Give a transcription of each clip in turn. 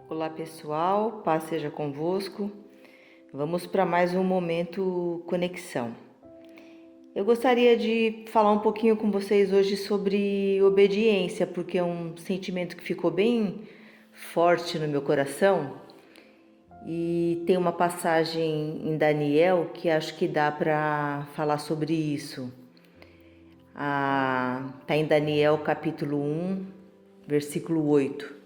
Olá pessoal, paz seja convosco. Vamos para mais um momento conexão. Eu gostaria de falar um pouquinho com vocês hoje sobre obediência, porque é um sentimento que ficou bem forte no meu coração. E tem uma passagem em Daniel que acho que dá para falar sobre isso. Tá em Daniel capítulo 1, versículo 8.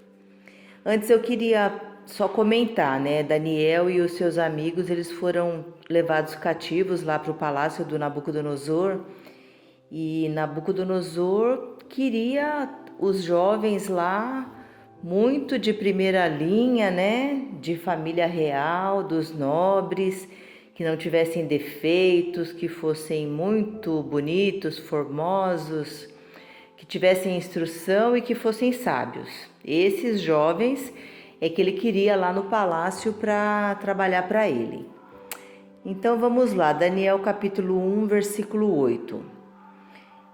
Antes eu queria só comentar, né? Daniel e os seus amigos, eles foram levados cativos lá para o palácio do Nabucodonosor. E Nabucodonosor queria os jovens lá muito de primeira linha, né? De família real, dos nobres, que não tivessem defeitos, que fossem muito bonitos, formosos, que tivessem instrução e que fossem sábios. Esses jovens é que ele queria lá no palácio para trabalhar para ele. Então vamos lá, Daniel capítulo 1, versículo 8.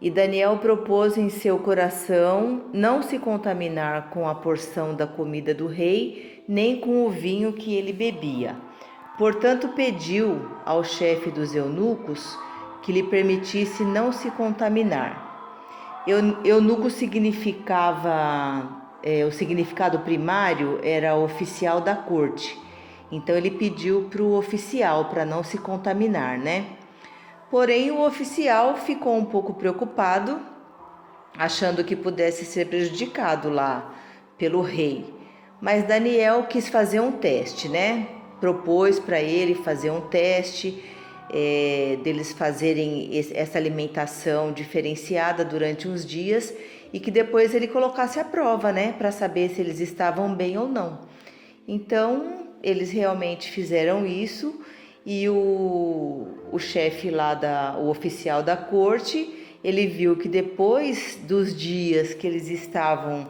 E Daniel propôs em seu coração não se contaminar com a porção da comida do rei, nem com o vinho que ele bebia. Portanto, pediu ao chefe dos eunucos que lhe permitisse não se contaminar. Eunuco significava, o significado primário era oficial da corte. Então ele pediu para o oficial para não se contaminar, né? Porém o oficial ficou um pouco preocupado, achando que pudesse ser prejudicado lá pelo rei. Mas Daniel quis fazer um teste, né? Propôs para ele fazer um teste, deles fazerem essa alimentação diferenciada durante uns dias e que depois ele colocasse à prova, né, para saber se eles estavam bem ou não. Então, eles realmente fizeram isso e o chefe lá, o oficial da corte, ele viu que depois dos dias que eles estavam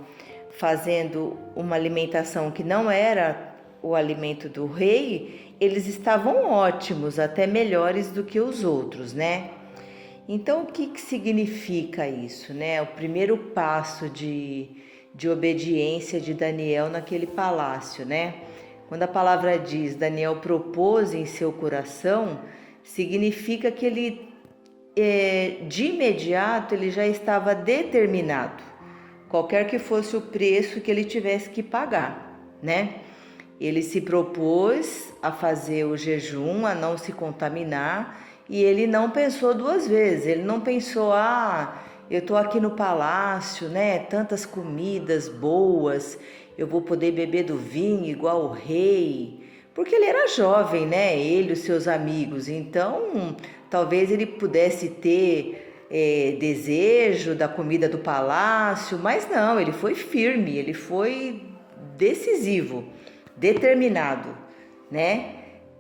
fazendo uma alimentação que não era o alimento do rei, eles estavam ótimos, até melhores do que os outros, né? Então, o que significa isso, né? O primeiro passo de obediência de Daniel naquele palácio, né? Quando a palavra diz Daniel propôs em seu coração, significa que ele, de imediato, ele já estava determinado, qualquer que fosse o preço que ele tivesse que pagar, né? Ele se propôs a fazer o jejum, a não se contaminar, e ele não pensou duas vezes. Ele não pensou, eu tô aqui no palácio, né? Tantas comidas boas, eu vou poder beber do vinho igual o rei. Porque ele era jovem, né? Ele e os seus amigos. Então, talvez ele pudesse ter desejo da comida do palácio, mas não, ele foi firme, ele foi decisivo, determinado, né?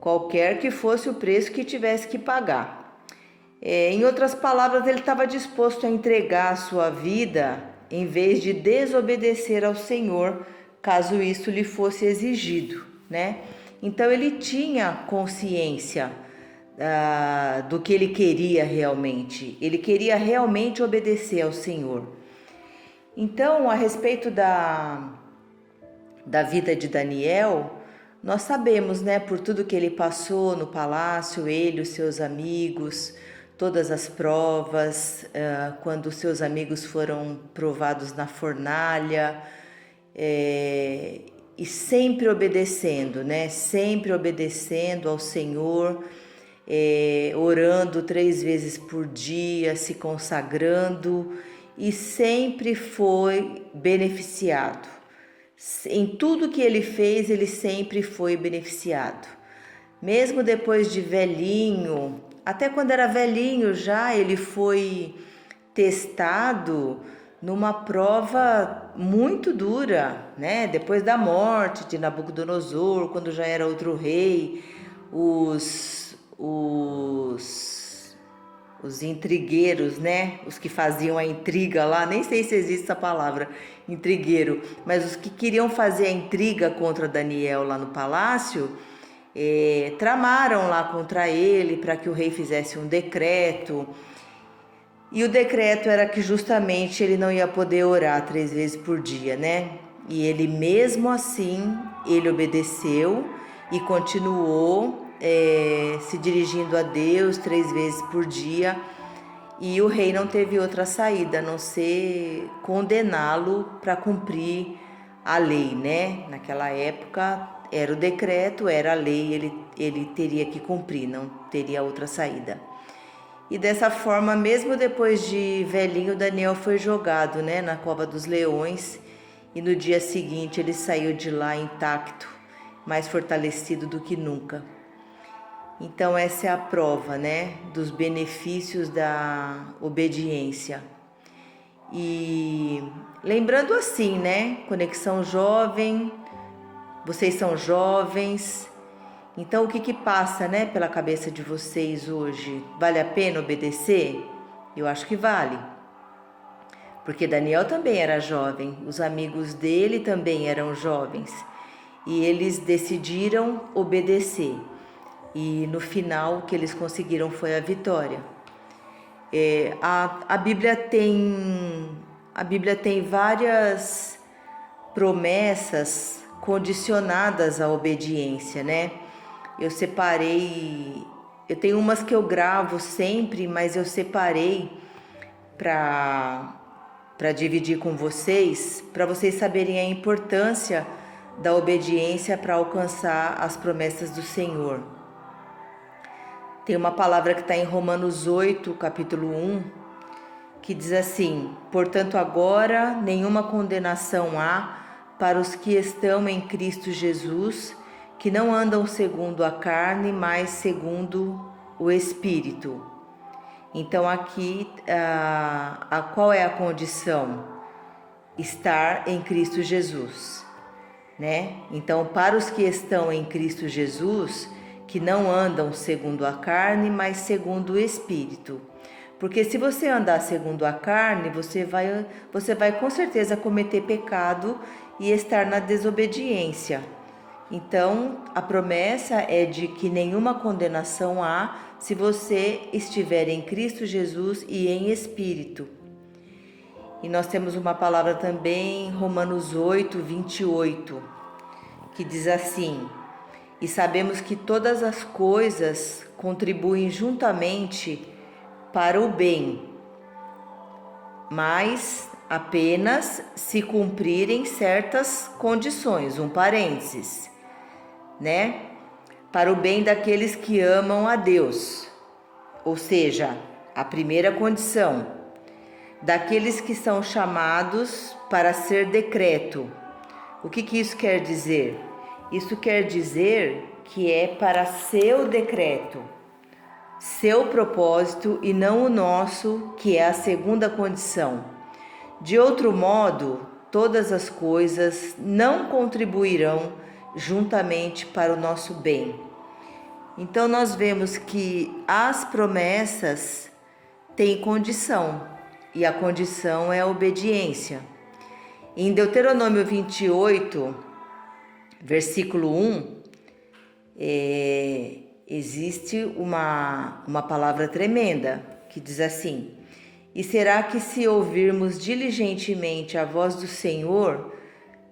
Qualquer que fosse o preço que tivesse que pagar. Em outras palavras, ele estava disposto a entregar a sua vida em vez de desobedecer ao Senhor, caso isso lhe fosse exigido, né? Então ele tinha consciência do que ele queria realmente. Ele queria realmente obedecer ao Senhor. Então, a respeito da vida de Daniel, nós sabemos, né, por tudo que ele passou no palácio, ele, os seus amigos, todas as provas, quando os seus amigos foram provados na fornalha, e sempre obedecendo, né, sempre obedecendo ao Senhor, orando 3 vezes por dia, se consagrando, e sempre foi beneficiado. Em tudo que ele fez, ele sempre foi beneficiado. Mesmo depois de velhinho, até quando era velhinho já, ele foi testado numa prova muito dura, né? Depois da morte de Nabucodonosor, quando já era outro rei, os intrigueiros, né? Os que faziam a intriga lá, nem sei se existe essa palavra, intrigueiro, mas os que queriam fazer a intriga contra Daniel lá no palácio, tramaram lá contra ele para que o rei fizesse um decreto. E o decreto era que justamente ele não ia poder orar 3 vezes por dia, né? E ele mesmo assim, ele obedeceu e continuou se dirigindo a Deus 3 vezes por dia. E o rei não teve outra saída a não ser condená-lo para cumprir a lei, né? Naquela época era o decreto, era a lei, ele teria que cumprir, não teria outra saída. E dessa forma, mesmo depois de velhinho, Daniel foi jogado, né, na cova dos leões, e no dia seguinte ele saiu de lá intacto, mais fortalecido do que nunca. Então essa é a prova, né, dos benefícios da obediência. E lembrando assim, né, Conexão Jovem, vocês são jovens, então o que passa, né, pela cabeça de vocês hoje? Vale a pena obedecer? Eu acho que vale. Porque Daniel também era jovem, os amigos dele também eram jovens. E eles decidiram obedecer. E no final o que eles conseguiram foi a vitória. A Bíblia tem várias promessas condicionadas à obediência, né? Eu tenho umas que eu gravo sempre, mas eu separei para dividir com vocês, para vocês saberem a importância da obediência para alcançar as promessas do Senhor. Tem uma palavra que está em Romanos 8, capítulo 1, que diz assim: portanto agora nenhuma condenação há para os que estão em Cristo Jesus, que não andam segundo a carne, mas segundo o Espírito. Então aqui, qual é a condição? Estar em Cristo Jesus, né? Então, para os que estão em Cristo Jesus, que não andam segundo a carne, mas segundo o Espírito. Porque se você andar segundo a carne, você vai com certeza cometer pecado e estar na desobediência. Então, a promessa é de que nenhuma condenação há se você estiver em Cristo Jesus e em Espírito. E nós temos uma palavra também, Romanos 8, 28, que diz assim: e sabemos que todas as coisas contribuem juntamente para o bem, mas apenas se cumprirem certas condições, um parênteses, né? Para o bem daqueles que amam a Deus, ou seja, a primeira condição, daqueles que são chamados para ser decreto. O que isso quer dizer? Isso quer dizer que é para seu decreto, seu propósito e não o nosso, que é a segunda condição. De outro modo, todas as coisas não contribuirão juntamente para o nosso bem. Então nós vemos que as promessas têm condição, e a condição é a obediência. Em Deuteronômio 28, versículo 1, existe uma palavra tremenda que diz assim: e será que se ouvirmos diligentemente a voz do Senhor,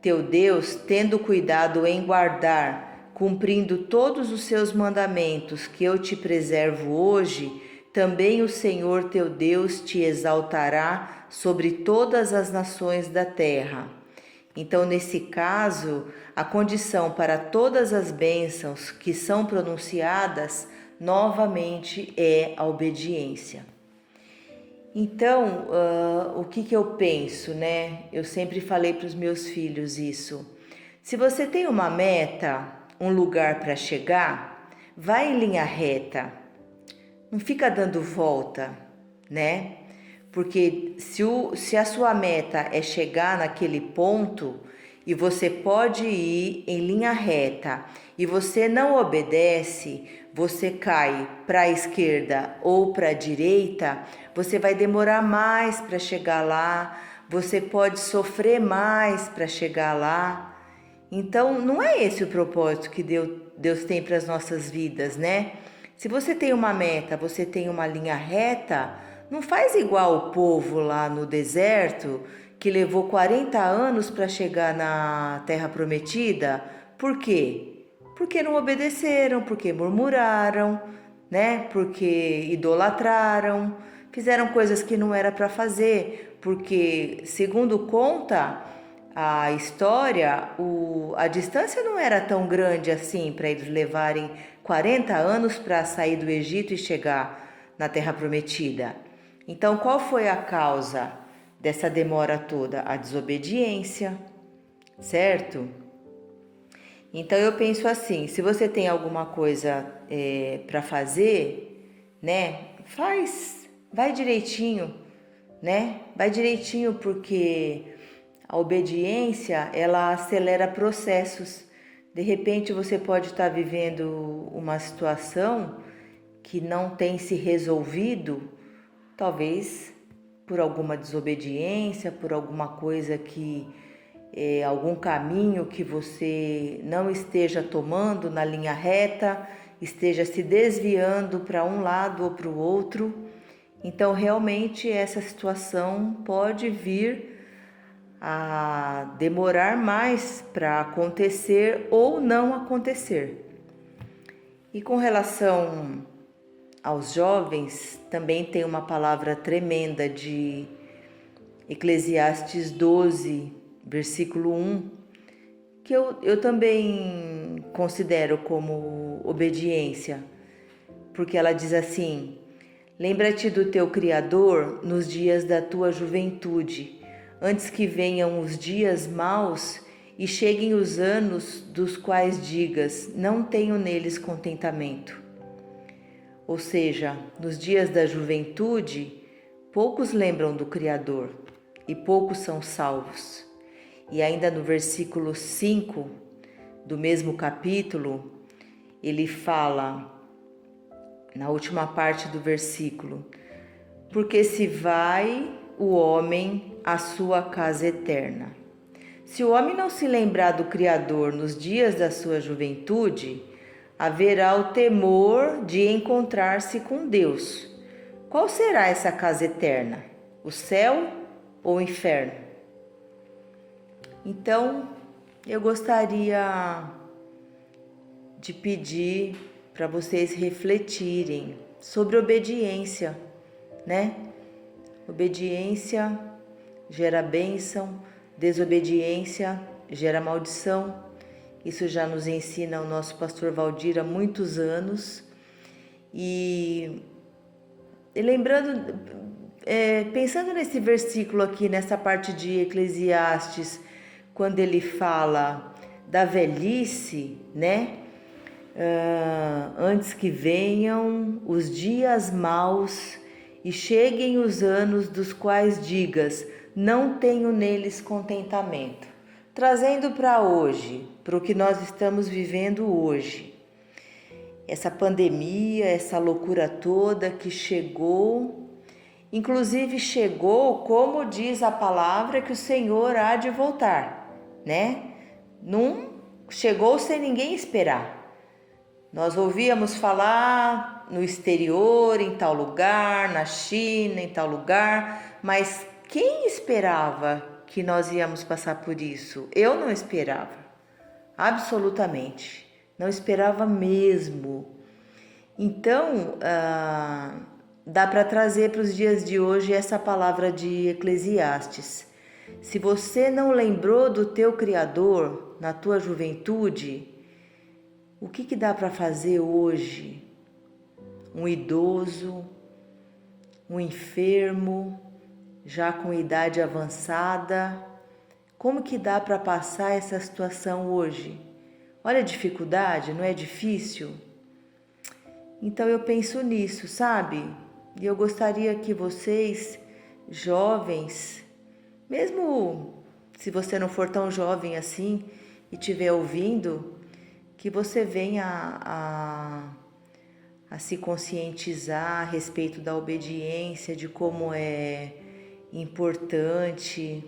teu Deus, tendo cuidado em guardar, cumprindo todos os seus mandamentos que eu te preservo hoje, também o Senhor teu Deus te exaltará sobre todas as nações da terra. Então, nesse caso, a condição para todas as bênçãos que são pronunciadas novamente é a obediência. Então, o que eu penso, né? Eu sempre falei para os meus filhos isso. Se você tem uma meta, um lugar para chegar, vai em linha reta. Não fica dando volta, né? Porque se a sua meta é chegar naquele ponto e você pode ir em linha reta e você não obedece, você cai para a esquerda ou para a direita, você vai demorar mais para chegar lá, você pode sofrer mais para chegar lá. Então, não é esse o propósito que Deus tem para as nossas vidas, né? Se você tem uma meta, você tem uma linha reta, não faz igual o povo lá no deserto, que levou 40 anos para chegar na Terra Prometida. Por quê? Porque não obedeceram, porque murmuraram, né? Porque idolatraram, fizeram coisas que não era para fazer, porque, segundo conta a história, a distância não era tão grande assim para eles levarem 40 anos para sair do Egito e chegar na Terra Prometida. Então, qual foi a causa dessa demora toda? A desobediência, certo? Então eu penso assim, se você tem alguma coisa para fazer, né, faz, vai direitinho, né? Vai direitinho porque a obediência, ela acelera processos. De repente você pode estar vivendo uma situação que não tem se resolvido, talvez por alguma desobediência, por alguma coisa que algum caminho que você não esteja tomando na linha reta, esteja se desviando para um lado ou para o outro. Então, realmente, essa situação pode vir a demorar mais para acontecer ou não acontecer. E com relação aos jovens, também tem uma palavra tremenda de Eclesiastes 12, versículo 1, que eu também considero como obediência, porque ela diz assim: lembra-te do teu Criador nos dias da tua juventude, antes que venham os dias maus e cheguem os anos dos quais digas, não tenho neles contentamento. Ou seja, nos dias da juventude, poucos lembram do Criador e poucos são salvos. E ainda no versículo 5 do mesmo capítulo, ele fala, na última parte do versículo: porque se vai o homem à sua casa eterna. Se o homem não se lembrar do Criador nos dias da sua juventude, haverá o temor de encontrar-se com Deus. Qual será essa casa eterna? O céu ou o inferno? Então, eu gostaria de pedir para vocês refletirem sobre obediência, né? Obediência gera bênção, desobediência gera maldição. Isso já nos ensina o nosso pastor Valdir há muitos anos. E lembrando, pensando nesse versículo aqui, nessa parte de Eclesiastes, quando ele fala da velhice, né? Antes que venham os dias maus e cheguem os anos dos quais digas, não tenho neles contentamento. Trazendo para hoje, para o que nós estamos vivendo hoje, essa pandemia, essa loucura toda que chegou, inclusive chegou, como diz a palavra, que o Senhor há de voltar, né? Não chegou sem ninguém esperar. Nós ouvíamos falar no exterior, em tal lugar, na China, em tal lugar, mas quem esperava que nós íamos passar por isso? Eu não esperava, absolutamente, não esperava mesmo. Então, dá para trazer para os dias de hoje essa palavra de Eclesiastes. Se você não lembrou do teu Criador na tua juventude, o que dá para fazer hoje? Um idoso, um enfermo, já com idade avançada, como que dá para passar essa situação hoje? Olha a dificuldade, não é difícil? Então eu penso nisso, sabe? E eu gostaria que vocês, jovens, mesmo se você não for tão jovem assim e estiver ouvindo, que você venha a se conscientizar a respeito da obediência, de como é importante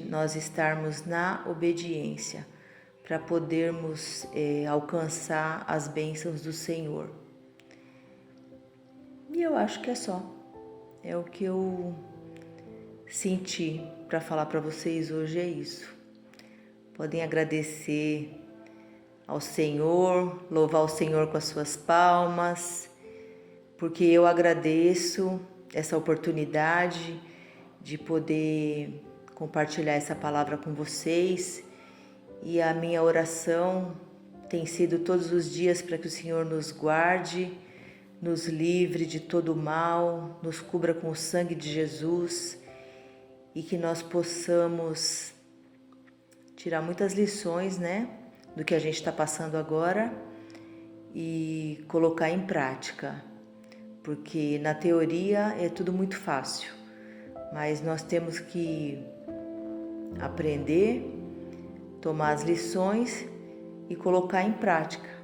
nós estarmos na obediência para podermos alcançar as bênçãos do Senhor. E eu acho que é só. É o que eu senti para falar para vocês hoje é isso. Podem agradecer ao Senhor, louvar o Senhor com as suas palmas, porque eu agradeço essa oportunidade de poder compartilhar essa palavra com vocês, e a minha oração tem sido todos os dias para que o Senhor nos guarde, nos livre de todo o mal, nos cubra com o sangue de Jesus e que nós possamos tirar muitas lições, né, do que a gente está passando agora e colocar em prática, porque na teoria é tudo muito fácil, mas nós temos que aprender, tomar as lições e colocar em prática.